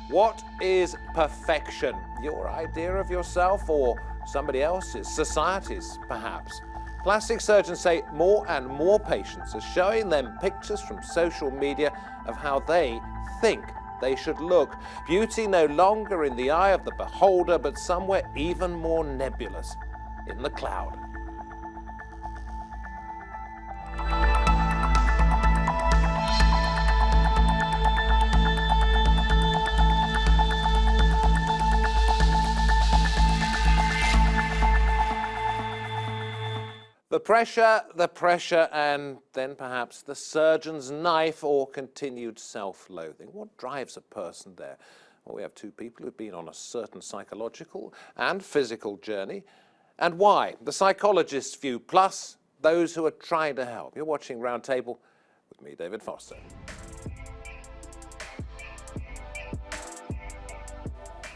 What is perfection? Your idea of yourself or somebody else's, society's perhaps? Plastic surgeons say more and more patients are showing them pictures from social media of how they think they should look. Beauty no longer in the eye of the beholder, but somewhere even more nebulous, in the cloud. The pressure, and then perhaps the surgeon's knife or continued self-loathing. What drives a person there? Well, we have two people who've been on a certain psychological and physical journey. And why? The psychologist's view, plus those who are trying to help. You're watching Roundtable with me, David Foster.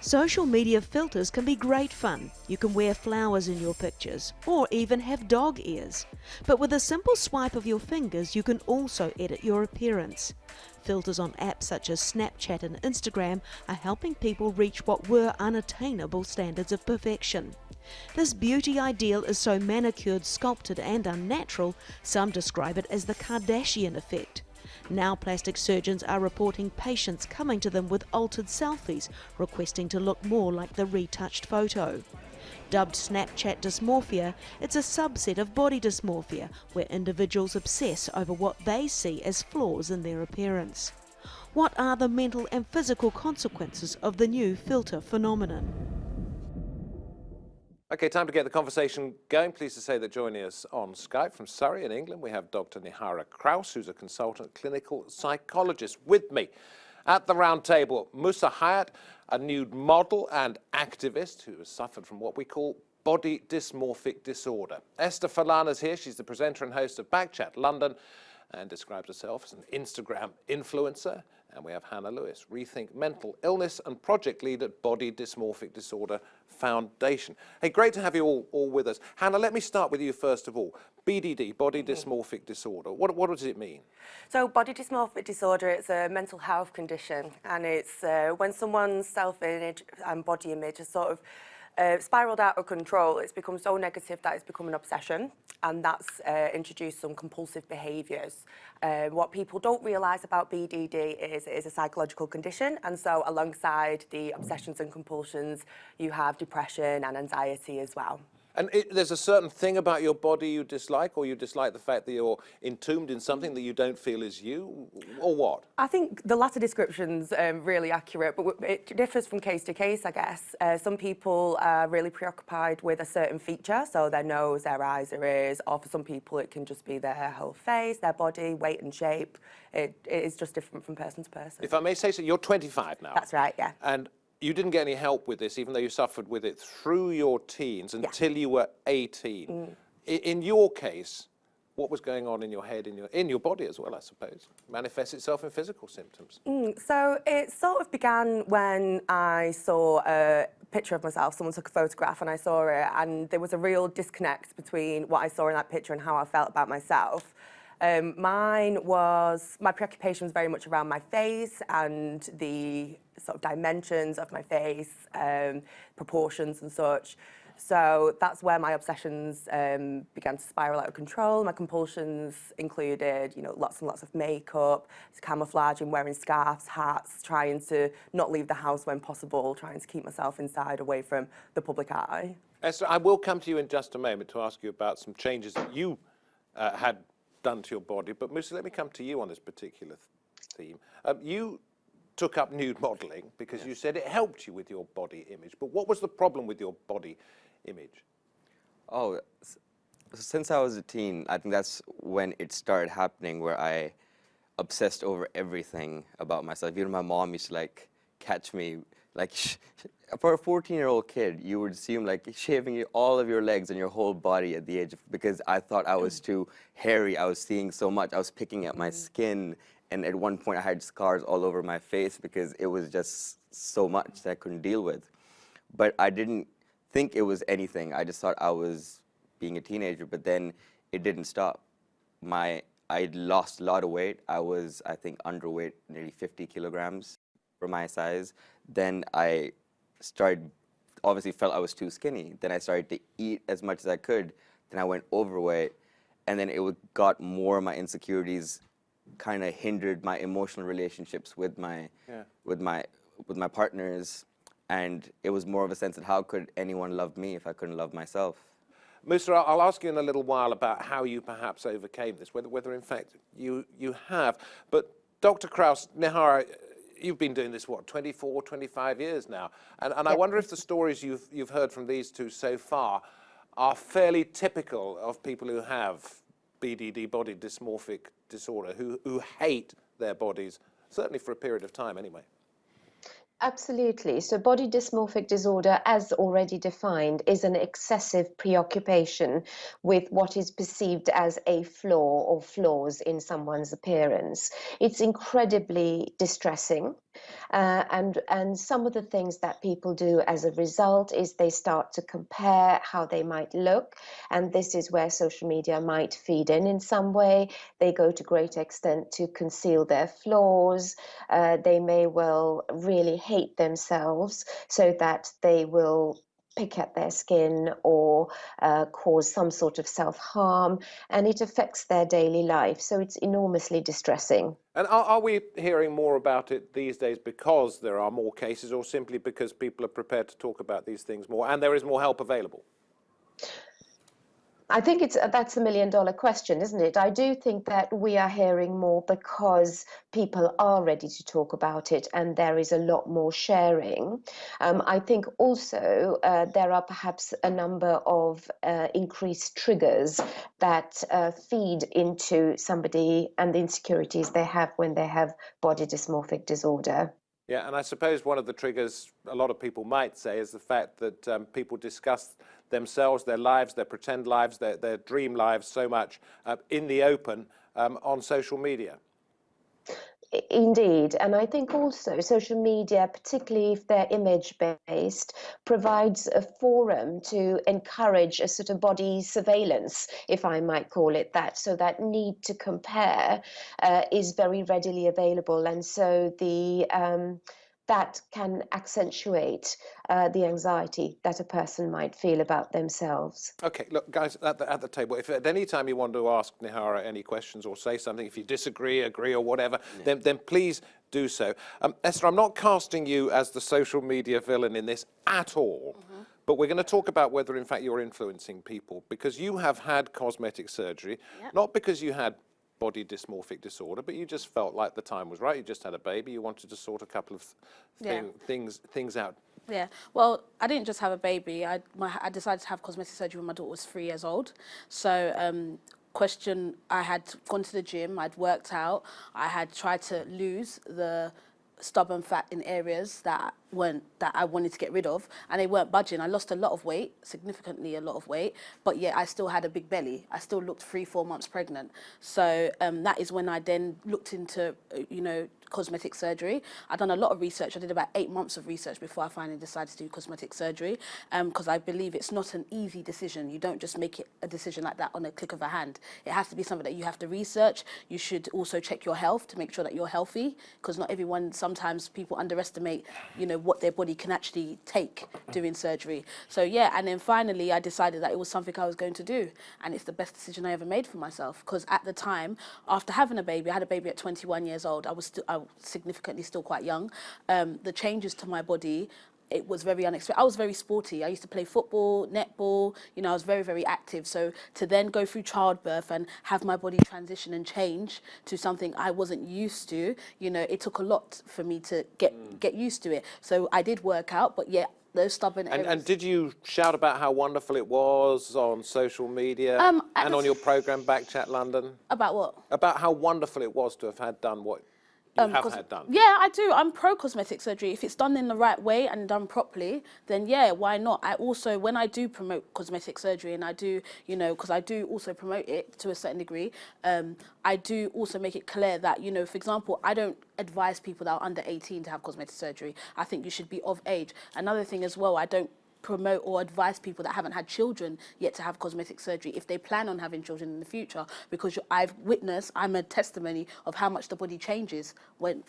Social media filters can be great fun. You can wear flowers in your pictures, or even have dog ears. But with a simple swipe of your fingers, you can also edit your appearance. Filters on apps such as Snapchat and Instagram are helping people reach what were unattainable standards of perfection. This beauty ideal is so manicured, sculpted and unnatural, some describe it as the Kardashian effect. Now plastic surgeons are reporting patients coming to them with altered selfies, requesting to look more like the retouched photo. Dubbed Snapchat dysmorphia, it's a subset of body dysmorphia, where individuals obsess over what they see as flaws in their appearance. What are the mental and physical consequences of the new filter phenomenon? Okay, time to get the conversation going. Pleased to say that joining us on Skype from Surrey in England, we have Dr. Nihara Kraus, who's a consultant clinical psychologist. With me at the round table, Musa Hayat, a nude model and activist who has suffered from what we call body dysmorphic disorder. Esther Falana's here. She's the presenter and host of Backchat London and describes herself as an Instagram influencer. And we have Hannah Lewis, Rethink Mental Illness and project lead at Body Dysmorphic Disorder Foundation. Hey, great to have you all with us. Hannah, let me start with you first of all. BDD, Body Dysmorphic Disorder, what does it mean? So body dysmorphic disorder, it's a mental health condition, and it's when someone's self-image and body image is sort of spiraled out of control. It's become so negative that it's become an obsession, and that's introduced some compulsive behaviours. What people don't realise about BDD is it is a psychological condition, and so alongside the obsessions and compulsions, you have depression and anxiety as well. And there's a certain thing about your body you dislike, or you dislike the fact that you're entombed in something that you don't feel is you, or what? I think the latter description's really accurate, but it differs from case to case, I guess. Some people are really preoccupied with a certain feature, so their nose, their eyes, their ears, or for some people it can just be their whole face, their body, weight and shape. It is just different from person to person. If I may say so, you're 25 now. That's right, yeah. And you didn't get any help with this, even though you suffered with it through your teens until you were 18. In your case, what was going on in your head, in your body as well, I suppose? Manifests itself in physical symptoms. So it sort of began when I saw a picture of myself. Someone took a photograph and I saw it, and there was a real disconnect between what I saw in that picture and how I felt about myself. My preoccupation was very much around my face and the sort of dimensions of my face, proportions and such. So that's where my obsessions began to spiral out of control. My compulsions included, lots and lots of makeup, camouflaging, wearing scarves, hats, trying to not leave the house when possible, trying to keep myself inside, away from the public eye. Esther, I will come to you in just a moment to ask you about some changes that you had done to your body, but Musa, let me come to you on this particular theme. You took up nude modelling because you said it helped you with your body image, but what was the problem with your body image? Oh, since I was a teen, I think that's when it started happening, where I obsessed over everything about myself. Even my mom used to catch me, for a 14-year-old kid, you would assume shaving all of your legs and your whole body at the age of, because I thought I was too hairy. I was seeing so much. I was picking at my skin, and at one point I had scars all over my face because it was just so much that I couldn't deal with. But I didn't think it was anything. I just thought I was being a teenager, but then it didn't stop. I lost a lot of weight. I was, I think, underweight, nearly 50 kilograms. my size. Then I obviously felt I was too skinny. Then I started to eat as much as I could. Then I went overweight. And then got more of my insecurities kind of hindered my emotional relationships with my partners. And it was more of a sense that how could anyone love me if I couldn't love myself? Musa, I'll ask you in a little while about how you perhaps overcame this, whether in fact you have. But Dr. Kraus, Nihara, you've been doing this, what, 24, 25 years now? And I wonder if the stories you've heard from these two so far are fairly typical of people who have BDD, body dysmorphic disorder, who hate their bodies, certainly for a period of time anyway. Absolutely. So body dysmorphic disorder, as already defined, is an excessive preoccupation with what is perceived as a flaw or flaws in someone's appearance. It's incredibly distressing. And some of the things that people do as a result is they start to compare how they might look. And this is where social media might feed in some way. They go to great extent to conceal their flaws. They may well really hate themselves so that they will pick at their skin or cause some sort of self-harm, and it affects their daily life. So it's enormously distressing. And are we hearing more about it these days because there are more cases, or simply because people are prepared to talk about these things more and there is more help available? I think that's $1 million question, isn't it? I do think that we are hearing more because people are ready to talk about it and there is a lot more sharing. I think also there are perhaps a number of increased triggers that feed into somebody and the insecurities they have when they have body dysmorphic disorder. Yeah, and I suppose one of the triggers a lot of people might say is the fact that people discuss themselves, their lives, their pretend lives, their dream lives so much in the open on social media. Indeed, and I think also social media, particularly if they're image-based, provides a forum to encourage a sort of body surveillance, if I might call it that. So that need to compare is very readily available, and so that can accentuate the anxiety that a person might feel about themselves. Okay, look, guys, at the table, if at any time you want to ask Nihara any questions or say something, if you disagree, agree, or whatever, then please do so. Esther, I'm not casting you as the social media villain in this at all, but we're going to talk about whether, in fact, you're influencing people, because you have had cosmetic surgery, not because you had body dysmorphic disorder, but you just felt like the time was right. You just had a baby. You wanted to sort a couple of things out. Yeah, well, I didn't just have a baby. I decided to have cosmetic surgery when my daughter was 3 years old. So, I had gone to the gym, I'd worked out, I had tried to lose the stubborn fat in areas that I wanted to get rid of, and they weren't budging. I lost a lot of weight, significantly a lot of weight, but yet I still had a big belly. I still looked 3-4 months pregnant. So that is when I then looked into, cosmetic surgery. I'd done a lot of research. I did about 8 months of research before I finally decided to do cosmetic surgery, because I believe it's not an easy decision. You don't just make it a decision like that on a click of a hand. It has to be something that you have to research. You should also check your health to make sure that you're healthy, because not everyone, sometimes people underestimate, what their body can actually take doing surgery. So yeah, and then finally I decided that it was something I was going to do, and it's the best decision I ever made for myself, because at the time, after having a baby, I had a baby at 21 years old. I was significantly still quite young. The changes to my body, it was very unexpected. I was very sporty. I used to play football, netball, I was very, very active. So to then go through childbirth and have my body transition and change to something I wasn't used to, it took a lot for me to get used to it. So I did work out, but yeah, those stubborn areas. And did you shout about how wonderful it was on social media and on your programme Backchat London? About what? About how wonderful it was to have done what you have had done. Yeah, I do. I'm pro cosmetic surgery. If it's done in the right way and done properly, then yeah, why not? I also, when I do promote cosmetic surgery, and I do, because I do also promote it to a certain degree, I do also make it clear that, for example, I don't advise people that are under 18 to have cosmetic surgery. I think you should be of age. Another thing as well, I don't promote or advise people that haven't had children yet to have cosmetic surgery if they plan on having children in the future, because I'm a testimony of how much the body changes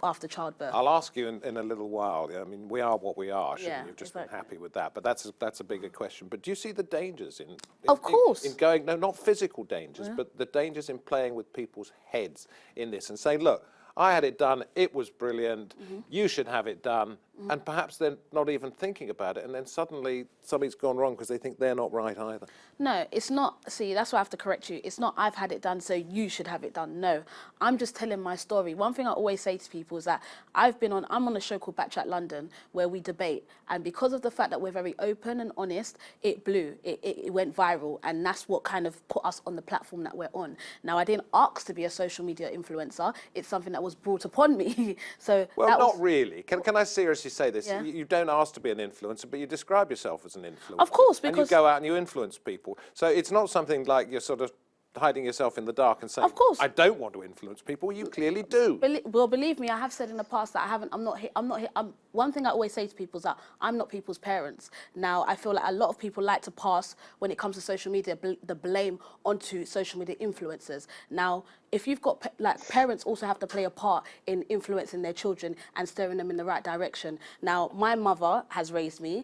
after childbirth. I'll ask you in a little while. I mean, we are what we are, shouldn't Yeah, you? You've just exactly. been happy with that. But that's a bigger question. But do you see the dangers in Of course. in going, no, not physical dangers, but the dangers in playing with people's heads in this and saying, look, I had it done, it was brilliant, you should have it done, and perhaps they're not even thinking about it, and then suddenly something's gone wrong because they think they're not right either. No, it's not. See, that's why I have to correct you. It's not I've had it done, so you should have it done. No, I'm just telling my story. One thing I always say to people is that I'm on a show called Backchat London where we debate. And because of the fact that we're very open and honest, it blew. It went viral. And that's what kind of put us on the platform that we're on. Now, I didn't ask to be a social media influencer. It's something that was brought upon me. So Well, that not was, really. Can I seriously say this? Yeah. You don't ask to be an influencer, but you describe yourself as an influencer. Of course, and because you go out and you influence people. So it's not something like you're sort of hiding yourself in the dark and saying, Of course. I don't want to influence people. You clearly do. Well, believe me, I have said in the past that I'm not here. One thing I always say to people is that I'm not people's parents. Now, I feel like a lot of people like to pass, when it comes to social media, the blame onto social media influencers. Now, if you've got, parents also have to play a part in influencing their children and steering them in the right direction. Now, my mother has raised me.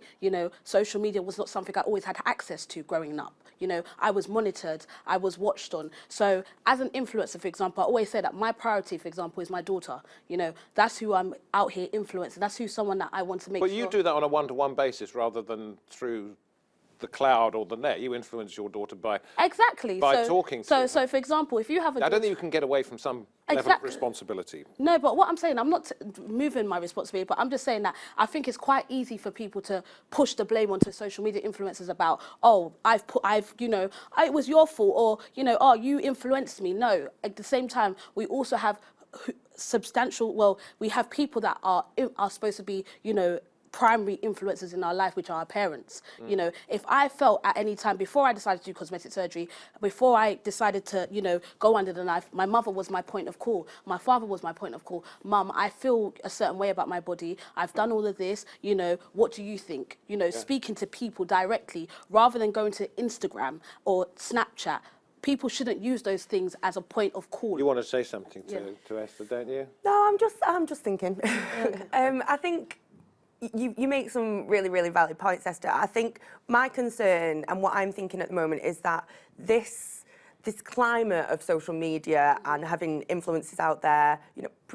Social media was not something I always had access to growing up. I was monitored, I was watched on. So as an influencer, for example, I always say that my priority, for example, is my daughter. That's who I'm out here influencing. That's someone that I want to make But sure. you do that on a one-to-one basis rather than through the cloud or the net. You influence your daughter by Exactly. talking to her. So, for example, if you have a I don't daughter, think you can get away from some level of Exactly. responsibility. No, but what I'm saying, I'm not moving my responsibility, but I'm just saying that I think it's quite easy for people to push the blame onto social media influencers about, it was your fault, or, oh, you influenced me. No, at the same time, we also have we have people that are supposed to be, primary influences in our life, which are our parents. If I felt at any time before I decided to do cosmetic surgery, before I decided to, go under the knife, my mother was my point of call. My father was my point of call. Mum, I feel a certain way about my body. I've done all of this. What do you think? Speaking to people directly rather than going to Instagram or Snapchat. People shouldn't use those things as a point of call. You want to say something to Esther, don't you? No, I'm just thinking. I think you make some really, really valid points, Esther. I think my concern and what I'm thinking at the moment is that this climate of social media and having influencers out there,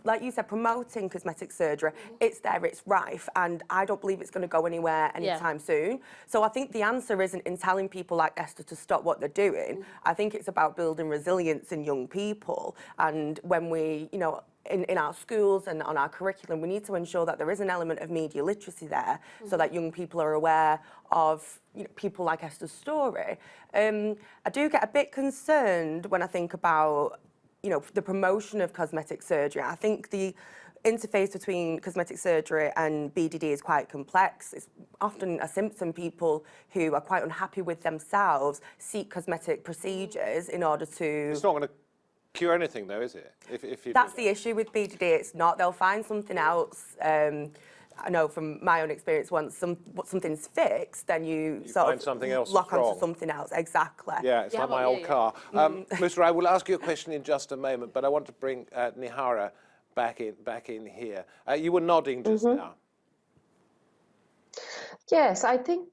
like you said, promoting cosmetic surgery, it's there, it's rife, and I don't believe it's going to go anywhere anytime soon. So I think the answer isn't in telling people like Esther to stop what they're doing. I think it's about building resilience in young people, and when we, in our schools and on our curriculum, we need to ensure that there is an element of media literacy there so that young people are aware of people like Esther's story. I do get a bit concerned when I think about the promotion of cosmetic surgery. I think the interface between cosmetic surgery and BDD is quite complex. It's often a symptom. People who are quite unhappy with themselves seek cosmetic procedures in order to... It's not going to cure anything, though, is it? If you That's the issue with BDD. It's not. They'll find something else. I know from my own experience, once something's fixed, then you sort find of something else lock wrong. onto something else. Exactly. Yeah, it's like my old car. Mr. I will ask you a question in just a moment, but I want to bring Nihara back in here. You were nodding just now. Yes, I think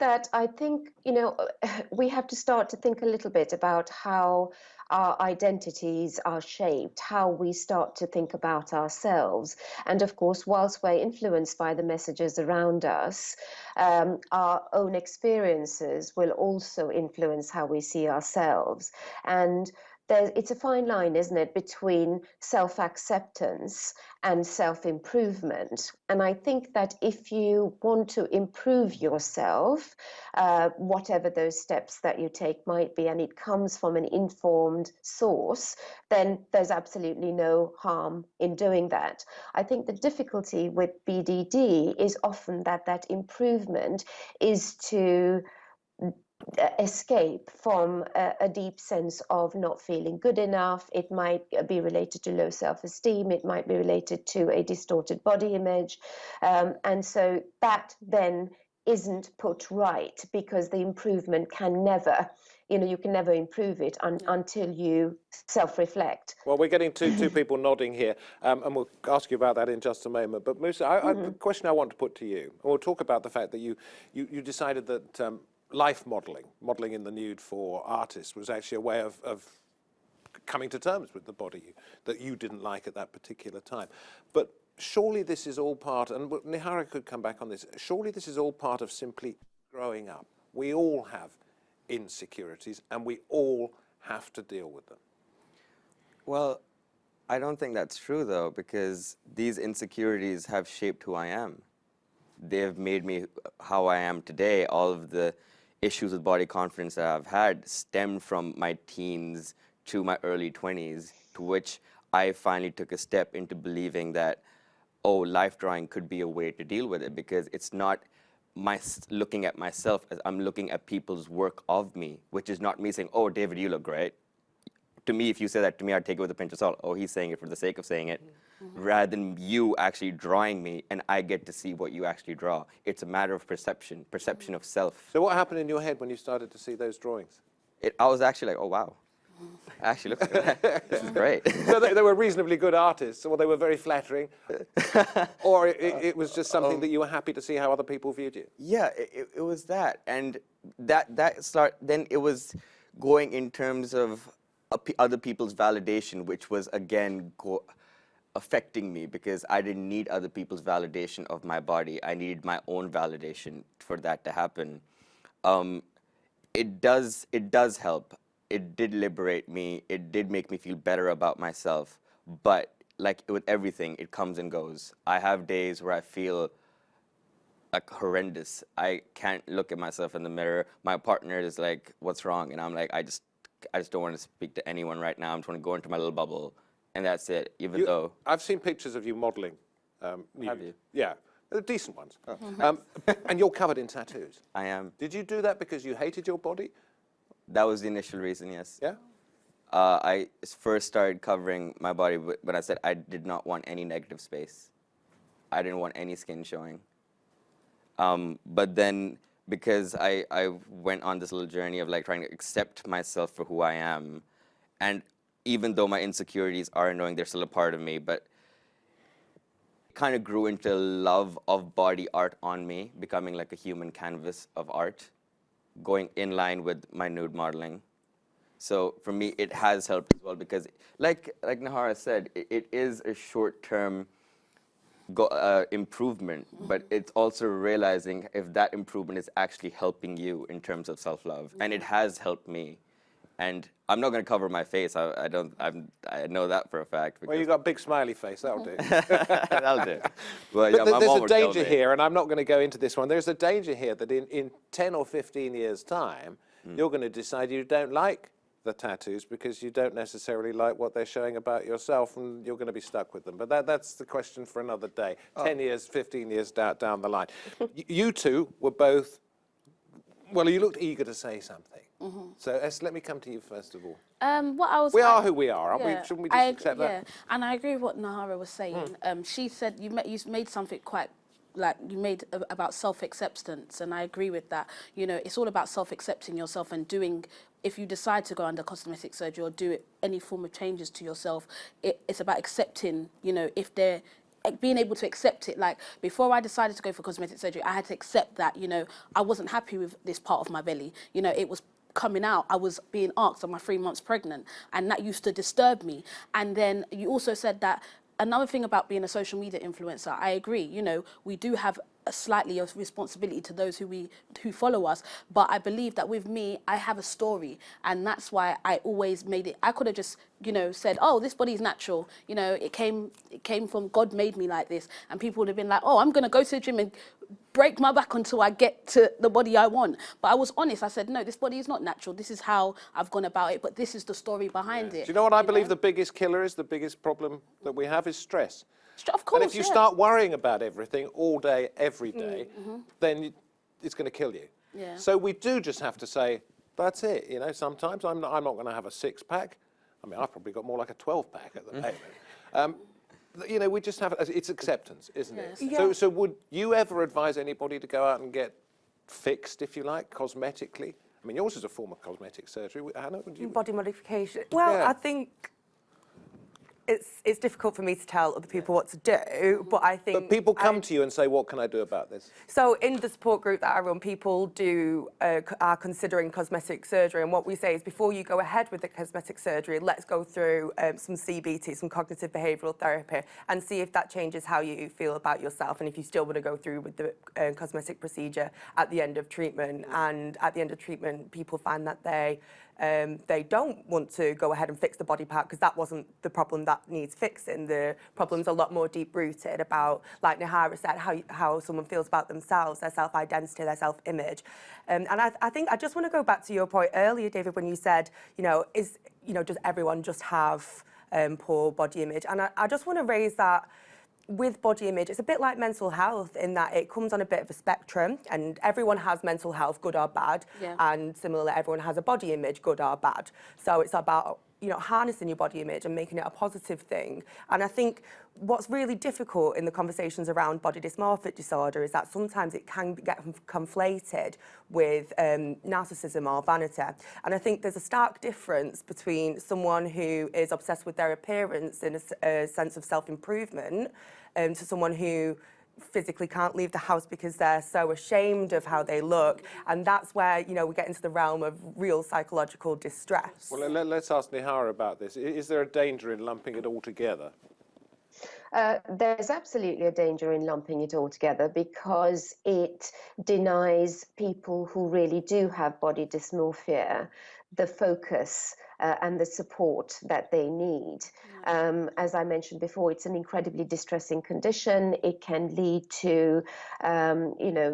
we have to start to think a little bit about how our identities are shaped, how we start to think about ourselves. And of course, whilst we're influenced by the messages around us, our own experiences will also influence how we see ourselves. And it's a fine line, isn't it, between self-acceptance and self-improvement. And I think that if you want to improve yourself, whatever those steps that you take might be, and it comes from an informed source, then there's absolutely no harm in doing that. I think the difficulty with BDD is often that improvement is to escape from a deep sense of not feeling good enough. It might be related to low self-esteem. It might be related to a distorted body image. And so that then isn't put right, because the improvement can never, you can never improve it until you self-reflect. Well, we're getting two people nodding here, and we'll ask you about that in just a moment. But Musa, the question I want to put to you, and we'll talk about the fact that you decided that life modelling in the nude for artists, was actually a way of coming to terms with the body that you didn't like at that particular time. But surely this is all part, and Nihara could come back on this, surely this is all part of simply growing up. We all have insecurities, and we all have to deal with them. Well, I don't think that's true, though, because these insecurities have shaped who I am. They have made me how I am today. All of the issues with body confidence that I've had stemmed from my teens to my early 20s, to which I finally took a step into believing that, oh, life drawing could be a way to deal with it, because it's not looking at myself, as I'm looking at people's work of me, which is not me saying, oh, David, you look great. To me, if you say that to me, I'd take it with a pinch of salt. Oh, he's saying it for the sake of saying it, rather than you actually drawing me, and I get to see what you actually draw. It's a matter of perception of self. So what happened in your head when you started to see those drawings? I was actually like, oh, wow. Actually, look at that. This is great. So they were reasonably good artists, or they were very flattering, or it was just something that you were happy to see how other people viewed you? Yeah, it was that. And then it was going in terms of other people's validation, which was, again, affecting me, because I didn't need other people's validation of my body. I needed my own validation for that to happen. It does help. It did liberate me. It did make me feel better about myself. But like with everything, it comes and goes. I have days where I feel like horrendous. I can't look at myself in the mirror. My partner is like, what's wrong? And I'm like, I just don't want to speak to anyone right now. I'm trying to go into my little bubble. And that's it, though. I've seen pictures of you modelling. Have you? Yeah, they're decent ones. Oh. And you're covered in tattoos. I am. Did you do that because you hated your body? That was the initial reason, yes. Yeah? I first started covering my body when I said I did not want any negative space. I didn't want any skin showing. But then, because I went on this little journey of like trying to accept myself for who I am, and even though my insecurities are annoying, they're still a part of me, but it kind of grew into love of body art on me, becoming like a human canvas of art, going in line with my nude modeling. So for me, it has helped as well, because like Nihara said, it is a short-term improvement, but it's also realizing if that improvement is actually helping you in terms of self-love. And it has helped me. And I'm not going to cover my face. I know that for a fact. Well, you've got a big smiley face. That'll do. That'll do. Well, yeah, but my there's mom a would tell danger me. here, and I'm not going to go into this one. There's a danger here that in 10 or 15 years' time, you're going to decide you don't like the tattoos because you don't necessarily like what they're showing about yourself, and you're going to be stuck with them. But that's the question for another day. 10 years, 15 years down the line. You two were both, well, you looked eager to say something. So let me come to you first of all. We are who we are, aren't we? Shouldn't we just accept that? Yeah, and I agree with what Nihara was saying. She said you made something quite, like you made about self-acceptance, and I agree with that. You know, it's all about self-accepting yourself and doing, if you decide to go under cosmetic surgery or do any form of changes to yourself, it's about accepting, you know, if they're, being able to accept it. Like before I decided to go for cosmetic surgery, I had to accept that, you know, I wasn't happy with this part of my belly. You know, it was coming out, I was being asked, am I 3 months pregnant? And that used to disturb me. And then you also said that another thing about being a social media influencer, I agree, you know, we do have a slightly of responsibility to those who follow us, but I believe that with me, I have a story, and that's why I always made it. I could have just, you know, said, oh, this body is natural, you know, it came from God made me like this, and people would have been like, oh, I'm gonna go to the gym and break my back until I get to the body I want. But I was honest, I said, no, this body is not natural, this is how I've gone about it, but this is the story behind it. Do you know what I believe the biggest killer is, the biggest problem that we have is stress? Of course, and if you start worrying about everything all day, every day, then it's going to kill you. Yeah. So we do just have to say, that's it. You know, sometimes I'm not going to have a 6-pack. I mean, I've probably got more like a 12-pack at the moment. You know, we just have, it's acceptance, isn't it? Yeah. So would you ever advise anybody to go out and get fixed, if you like, cosmetically? I mean, yours is a form of cosmetic surgery. Hannah, would you? Body modification. Well, Yeah. I think it's difficult for me to tell other people what to do, but I think... But people come to you and say, what can I do about this? So in the support group that I run, people are considering cosmetic surgery, and what we say is before you go ahead with the cosmetic surgery, let's go through some CBT, some cognitive behavioural therapy, and see if that changes how you feel about yourself, and if you still want to go through with the cosmetic procedure at the end of treatment. And at the end of treatment, people find that they don't want to go ahead and fix the body part because that wasn't the problem that needs fixing. The problem's a lot more deep-rooted about, like Nihara said, how someone feels about themselves, their self-identity, their self-image. And I think I just want to go back to your point earlier, David, when you said, does everyone just have poor body image? And I just want to raise that with body image, it's a bit like mental health in that it comes on a bit of a spectrum, and everyone has mental health, good or bad, and similarly, everyone has a body image, good or bad. So it's about harnessing your body image and making it a positive thing. And I think what's really difficult in the conversations around body dysmorphic disorder is that sometimes it can get conflated with narcissism or vanity. And I think there's a stark difference between someone who is obsessed with their appearance in a sense of self-improvement to someone who physically can't leave the house because they're so ashamed of how they look, and that's where we get into the realm of real psychological distress. Well, let's ask Nihara about this. Is there a danger in lumping it all together? There's absolutely a danger in lumping it all together because it denies people who really do have body dysmorphia the focus and the support that they need. As I mentioned before, it's an incredibly distressing condition. It can lead to,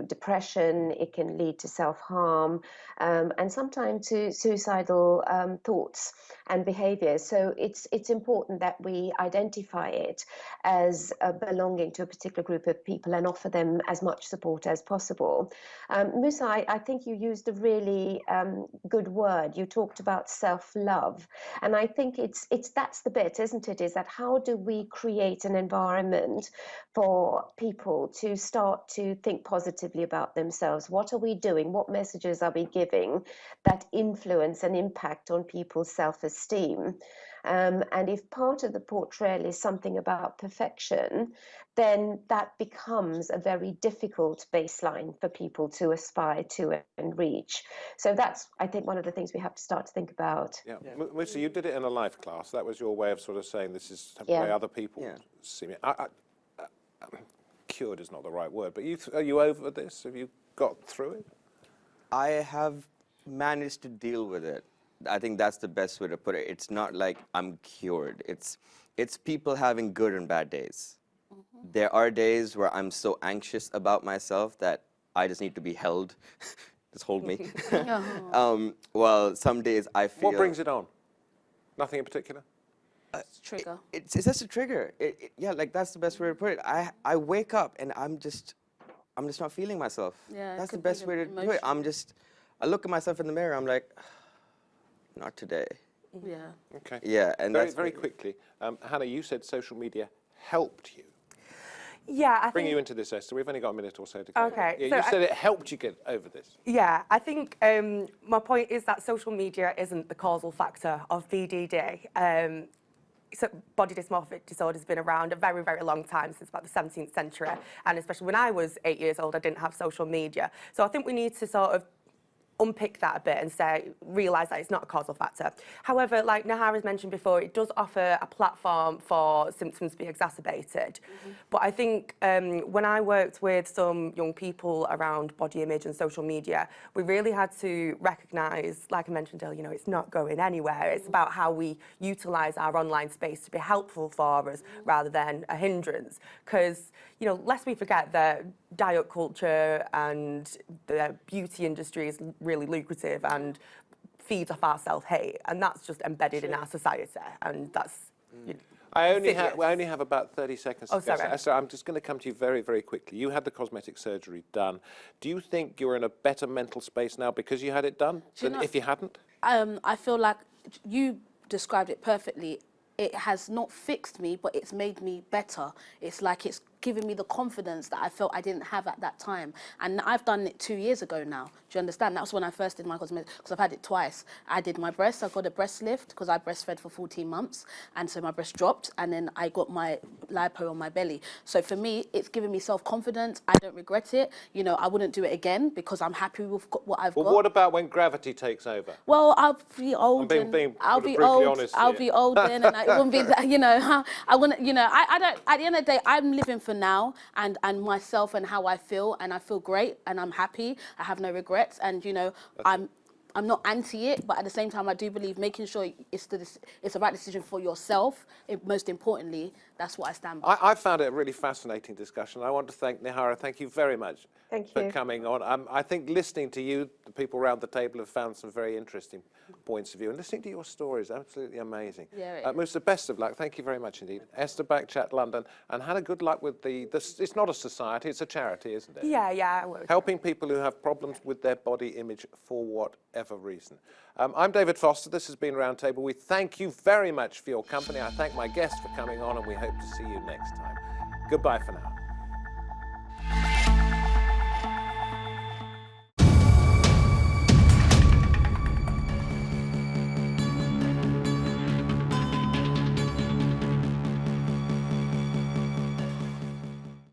depression. It can lead to self-harm, and sometimes to suicidal thoughts and behaviors. So it's important that we identify it as belonging to a particular group of people and offer them as much support as possible. Musa, I think you used a really good word. You talked about self-love, and I think it's that's the bit, isn't it? Is that how do we create an environment for people to start to think positively about themselves? What are we doing? What messages are we giving that influence and impact on people's self-esteem? And if part of the portrayal is something about perfection, then that becomes a very difficult baseline for people to aspire to and reach. So that's, I think, one of the things we have to start to think about. Yeah. Musa, you did it in a life class. That was your way of sort of saying this is the way other people see me. Cured is not the right word, but are you over this? Have you got through it? I have managed to deal with it. I think that's the best way to put it. It's not like I'm cured. It's people having good and bad days. Mm-hmm. There are days where I'm so anxious about myself that I just need to be held. Just hold me. Well, some days I feel... What brings it on? Nothing in particular? It's a trigger. It's just a trigger. Yeah, like that's the best way to put it. I wake up and I'm just not feeling myself. Yeah, that's the best way to do it. I look at myself in the mirror. I'm like, not today. Yeah. Okay. Yeah, and very quickly, Hannah, you said social media helped you. Yeah, I Bring think... you into this, Esther. We've only got a minute or so to go. Okay. Yeah, so you said it helped you get over this. Yeah, I think my point is that social media isn't the causal factor of BDD. So body dysmorphic disorder has been around a very, very long time, since about the 17th century. And especially when I was 8 years old, I didn't have social media. So I think we need to sort of unpick that a bit and realise that it's not a causal factor. However, like Nihara's mentioned before, it does offer a platform for symptoms to be exacerbated. Mm-hmm. But I think when I worked with some young people around body image and social media, we really had to recognise, like I mentioned earlier, it's not going anywhere. It's about how we utilise our online space to be helpful for us rather than a hindrance. Because, lest we forget that diet culture and the beauty industry is really lucrative and feeds off our self-hate, and that's just embedded in our society, and that's I only have about 30 seconds to go. Sorry. Esther, I'm just going to come to you very, very quickly. You had the cosmetic surgery done. Do you think you're in a better mental space now because you had it done than if you hadn't? I feel like you described it perfectly. It has not fixed me, but it's made me better. It's like it's given me the confidence that I felt I didn't have at that time. And I've done it 2 years ago now. Do you understand? That was when I first did my cosmetics, because I've had it twice. I did my breasts, I got a breast lift because I breastfed for 14 months. And so my breast dropped, and then I got my lipo on my belly. So for me, it's given me self-confidence. I don't regret it. You know, I wouldn't do it again because I'm happy with what I've got. Well, what about when gravity takes over? Well, I'll be old. I'll be old. I'll be old then, and it wouldn't be that. You know, I wouldn't. You know, I don't. At the end of the day, I'm living for now and myself and how I feel, and I feel great, and I'm happy. I have no regrets, and you know, I'm not anti it, but at the same time, I do believe making sure it's the right decision for yourself. Most importantly, that's what I stand by. I found it a really fascinating discussion. I want to thank Nihara. Thank you very much for coming on. I think listening to you, the people around the table have found some very interesting points of view. And listening to your story is absolutely amazing. Yeah, Musa, best of luck. Thank you very much indeed. Esther, Backchat London. And Hannah, good luck with it's not a society, it's a charity, isn't it? Yeah, I will. Helping people who have problems with their body image for whatever reason. I'm David Foster. This has been Roundtable. We thank you very much for your company. I thank my guests for coming on, and we hope to see you next time. Goodbye for now.